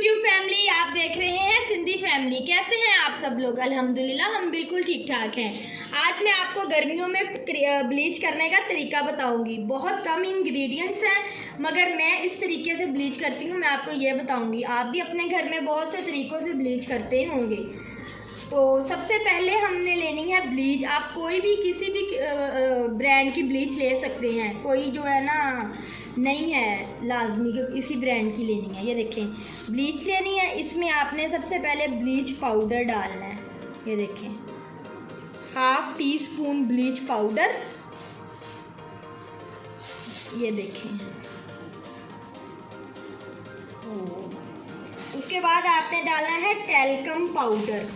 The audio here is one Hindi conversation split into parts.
यूट्यूब फैमिली, आप देख रहे हैं सिंधी फैमिली। कैसे हैं आप सब लोग? अल्हम्दुलिल्लाह हम बिल्कुल ठीक ठाक हैं। आज मैं आपको गर्मियों में ब्लीच करने का तरीका बताऊंगी। बहुत कम इंग्रेडिएंट्स हैं, मगर मैं इस तरीके से ब्लीच करती हूँ। मैं आपको ये बताऊंगी, आप भी अपने घर में बहुत से तरीक़ों से ब्लीच करते होंगे। तो सबसे पहले हमने लेनी है ब्लीच। आप कोई भी किसी भी ब्रांड की ब्लीच ले सकते हैं। कोई जो है ना नहीं है लाजमी कि इसी ब्रांड की लेनी है। ये देखें, ब्लीच लेनी है। इसमें आपने सबसे पहले ब्लीच पाउडर डालना है। ये देखें, 1/2 टीस्पून ब्लीच पाउडर। ये देखें, उसके बाद आपने डालना है टैल्कम पाउडर,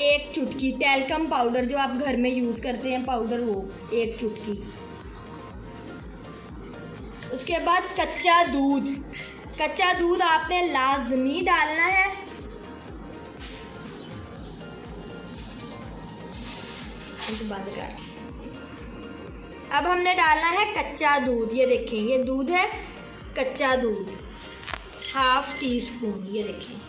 1 चुटकी टैल्कम पाउडर जो आप घर में यूज़ करते हैं पाउडर, वो 1 चुटकी। उसके बाद कच्चा दूध, कच्चा दूध आपने लाजमी डालना है। बंद कर। अब हमने डालना है कच्चा दूध। ये देखें, ये दूध है कच्चा दूध, 1/2 टीस्पून। ये देखें,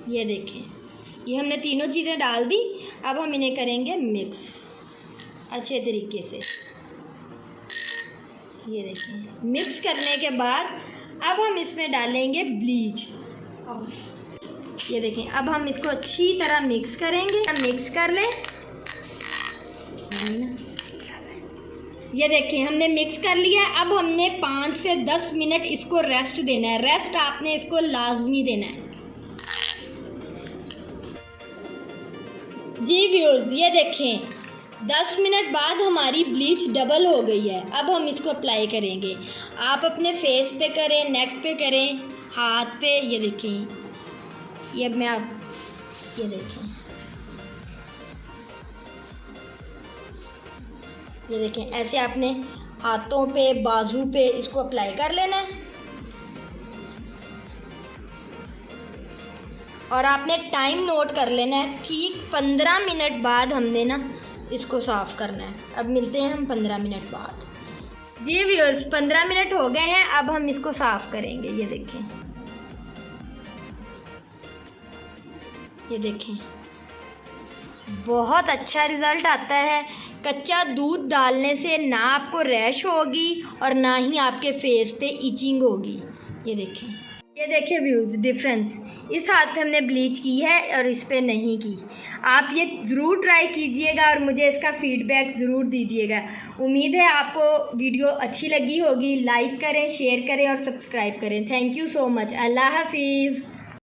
ये देखें, ये हमने तीनों चीज़ें डाल दी। अब हम इन्हें करेंगे मिक्स अच्छे तरीके से। ये देखें, मिक्स करने के बाद अब हम इसमें डालेंगे ब्लीच। ये देखें, अब हम इसको अच्छी तरह मिक्स करेंगे। मिक्स कर लें। ये देखें, हमने मिक्स कर लिया। अब हमने 5 से 10 मिनट इसको रेस्ट देना है। रेस्ट आपने इसको लाजमी देना है जी व्यूअर्स। ये देखें, 10 मिनट बाद हमारी ब्लीच डबल हो गई है। अब हम इसको अप्लाई करेंगे। आप अपने फेस पे करें, नेक पे करें, हाथ पे। ये देखें, ये मैं आप ये देखें, ये देखें, ऐसे आपने हाथों पे, बाजू पे इसको अप्लाई कर लेना है। और आपने टाइम नोट कर लेना है। ठीक 15 मिनट बाद हमने ना इसको साफ़ करना है। अब मिलते हैं हम 15 मिनट बाद। जी व्यूअर्स, 15 मिनट हो गए हैं। अब हम इसको साफ़ करेंगे। ये देखें, ये देखें, बहुत अच्छा रिज़ल्ट आता है। कच्चा दूध डालने से ना आपको रैश होगी और ना ही आपके फेस पे इचिंग होगी। ये देखें, ये देखें व्यूज़ डिफरेंस। इस हाथ पे हमने ब्लीच की है और इस पे नहीं की। आप ये ज़रूर ट्राई कीजिएगा और मुझे इसका फ़ीडबैक ज़रूर दीजिएगा। उम्मीद है आपको वीडियो अच्छी लगी होगी। लाइक करें, शेयर करें और सब्सक्राइब करें। Thank you so much. अल्लाह हाफिज़।